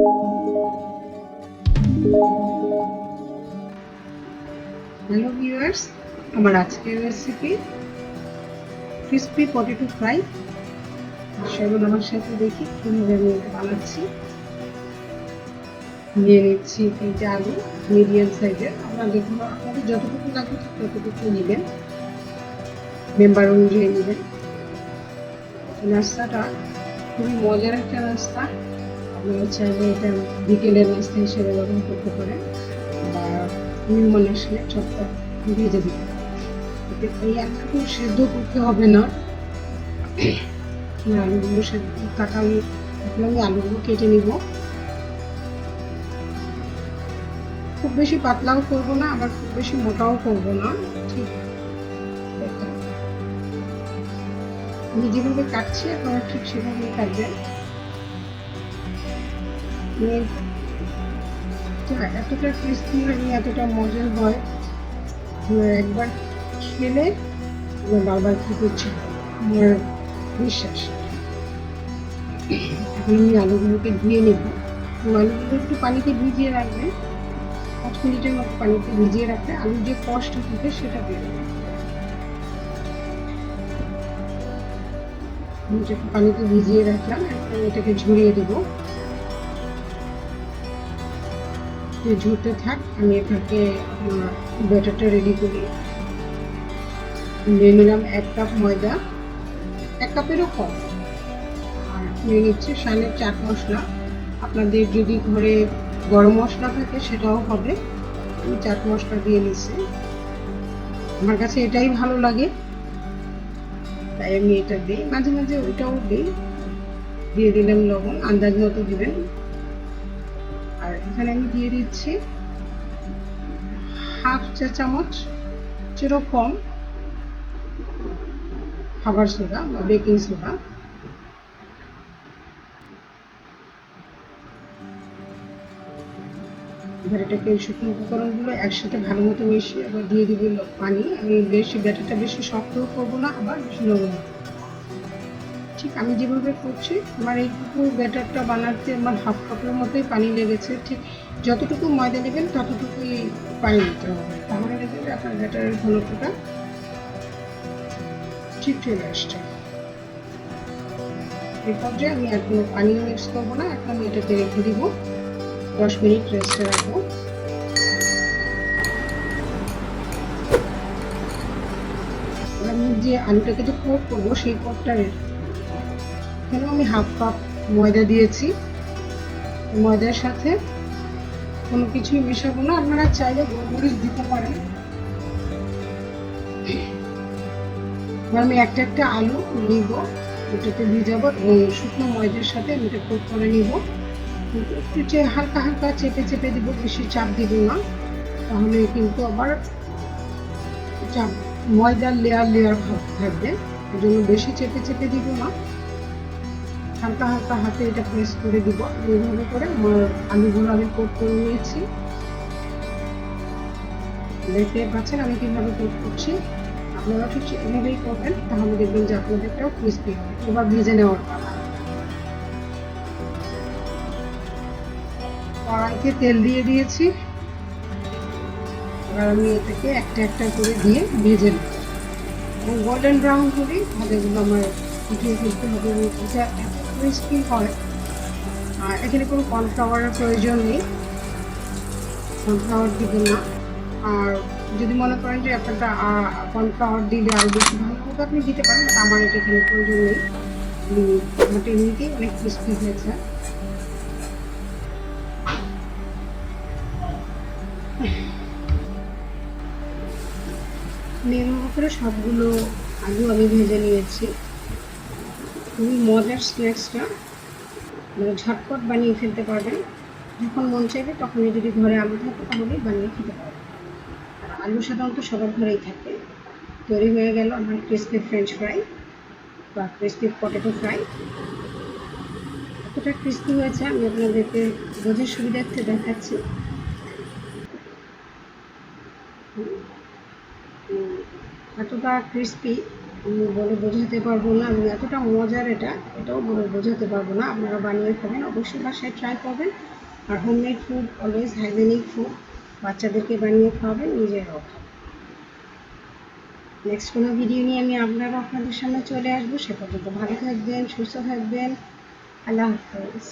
Hello viewers, আমার আজকের recipe crispy potato fry. সেগুলো আমার সাথে দেখি কীভাবে আমি এটা বানাচ্ছি। নিয়ে নিচ্ছি এই যে আলু মিডিয়াম সাইজের, আপনাদের যতটুকু লাগবে ততটুকু নেবেন, মেম্বার অনুযায়ী নেবেন। নাস্তাটা খুবই মজার একটা নাস্তা। আপনারা চাইলে এটা বিকেলের নাস্তা হিসেবে ব্যবহার করতে পারেন বা মেহমান আসলে চটপট ভেজে দিতে পারেন। এই আলুটুকু সেদ্ধ করতে হবে না। আলুগুলো আমি আলুগুলো কেটে নিব। খুব বেশি পাতলাও করবো না, আবার খুব বেশি মোটাও করবো না। ঠিক আমি যেভাবে কাটছি আপনারা ঠিক সেভাবেই কাটবেন। এতটা ক্রিস্পি হয়, এতটা মজার হয়, একবার খেলে বারবার খেতে ইচ্ছে করে, আমার বিশ্বাস। এখন আমি আলুগুলোকে ধুয়ে নেব। আলুগুলো একটু পানিতে ভিজিয়ে রাখবে, 5 মিনিটের মতো পানিতে ভিজিয়ে রাখলে আলুর যে কষটা থাকে সেটা বেরোবে। পানিতে ভিজিয়ে রাখলাম, এখন এটাকে ঝরিয়ে দেবো। ঝরতে থাক, আমি এটাকে ব্যাটারটা রেডি করি। নিয়ে নিলাম 1 কাপ ময়দা, 1 কাপেরও কম। আর নিয়ে নিচ্ছে শানের চাট মশলা। আপনাদের যদি ঘরে গরম মশলা থাকে সেটাও হবে। আমি চাট মশলা দিয়ে নিচ্ছি, আমার কাছে এটাই ভালো লাগে তাই আমি এটা দিই। মাঝে মাঝে ওইটাও দিই। দিয়ে দিলাম লবণ, আন্দাজ মতো দিবেন। আর এখানে আমি দিয়ে দিচ্ছি 1/2 চা চামচ যেরকম খাবার সোডা বা বেকিং সোডা। এবার এটাকে শুকনো উপকরণগুলো একসাথে ভালো মতো মিশিয়ে আবার দিয়ে দিব পানি। আমি ব্যাটারটা বেশি শক্তও করবো না, আবার বেশি নরম। ঠিক আমি যেভাবে করছি, আমার এইটুকু ব্যাটারটা বানাতে আমার 1/2 কাপের মতোই পানি লেগেছে। ঠিক যতটুকু ময়দা নেবেন ততটুকুই পানি দিতে হবে, তাহলে দেখবেন যে আপনার ব্যাটারের ঘনত্বটা ঠিক চলে আসছে। এই পর্যায়ে আমি আর কোনো পানিও মিক্স করবো না। এখন আমি এটাকে রেখে দিব, 10 মিনিট রেস্টে রাখবো। আমি যে আলুটাকে যে কোট করবো সেই কোটটা এখানে আমি 1/2 কাপ ময়দা দিয়েছি। ময়দার সাথে কোনো কিছুই মেশাবো না, আপনারা চাইলে গোলমরিচ দিতে পারেন। আমি একটা আলু নিব, ওটাকে ভিজাবো এবং শুকনো ময়দার সাথে আমি এটা কোট করে নিব। একটু হালকা হালকা চেপে চেপে দিব, বেশি চাপ দিব না, তাহলে কিন্তু আবার চাপ ময়দার লেয়ার ভাব থাকবে। এই জন্য বেশি চেপে চেপে দিব না, হালকা হালকা হাতে এটা প্রেস করে দিব। এইভাবে করে আমার আলুগুলো আমি কোট করে নিয়েছি। দেখতে পাচ্ছেন আমি কিভাবে কোট করছি। আপনারা ঠিক এভাবেই করবেন, তাহলে দেখবেন যে আপনাদেরটাও ক্রিস্পি হবে। এবার ভেজে নেওয়ার পালা। কড়াইতে তেল দিয়ে দিয়েছি, এবার আমি এটাকে একটা করে দিয়ে ভেজে নেব এবং গোল্ডেন ব্রাউন করে ভাজাগুলো আমার উঠিয়ে ফেলতে হবে। এটা এত ক্রিস্পি হয়। আর এখানে কোনো কর্নফ্লাওয়ারের প্রয়োজন নেই, কর্নফ্লাওয়ার দিবেন না। আর যদি মনে করেন যে আপনারটা কর্নফ্লাওয়ার দিলে আরও বেশি ভালো হবে, আপনি দিতে পারেন, বাট আমার এটা এখানে প্রয়োজন নেই। আমার এমনিতেই অনেক ক্রিস্পি হয়েছে। এর উপরে সবগুলো আলু আমি ভেজে নিয়েছি। খুবই মজার স্ন্যাক্সটা, মানে ঝটপট বানিয়ে ফেলতে পারবেন। যখন মন চাইবে তখনই যদি ঘরে আলু থাকে তাহলেই বানিয়ে খেতে পারবেন। আর আলু সাধারণত সবার ঘরেই থাকে। তৈরি হয়ে গেল আমার ক্রিসপি ফ্রেঞ্চ ফ্রাই বা ক্রিসপি পটেটো ফ্রাই। এতটা ক্রিসপি হয়েছে আমি আপনাদেরকে বোঝার সুবিধার্থে দেখাচ্ছি। এতটা ক্রিসপি আমি বলে বোঝাতে পারবো না, আমি এতটা মজার এটাও বলে বোঝাতে পারবো না। আপনারা বানিয়ে খাবেন, অবশ্যই বাসায় ট্রাই করবেন। আর homemade food always hygienic food, বাচ্চাদেরকে বানিয়ে খাওয়াবেন, নিজেরাও খাবেন। নেক্সট কোনো ভিডিও নিয়ে আমি আপনাদের সামনে চলে আসবো। সে পর্যন্ত ভালো থাকবেন, সুস্থ থাকবেন। আল্লাহ হাফেজ।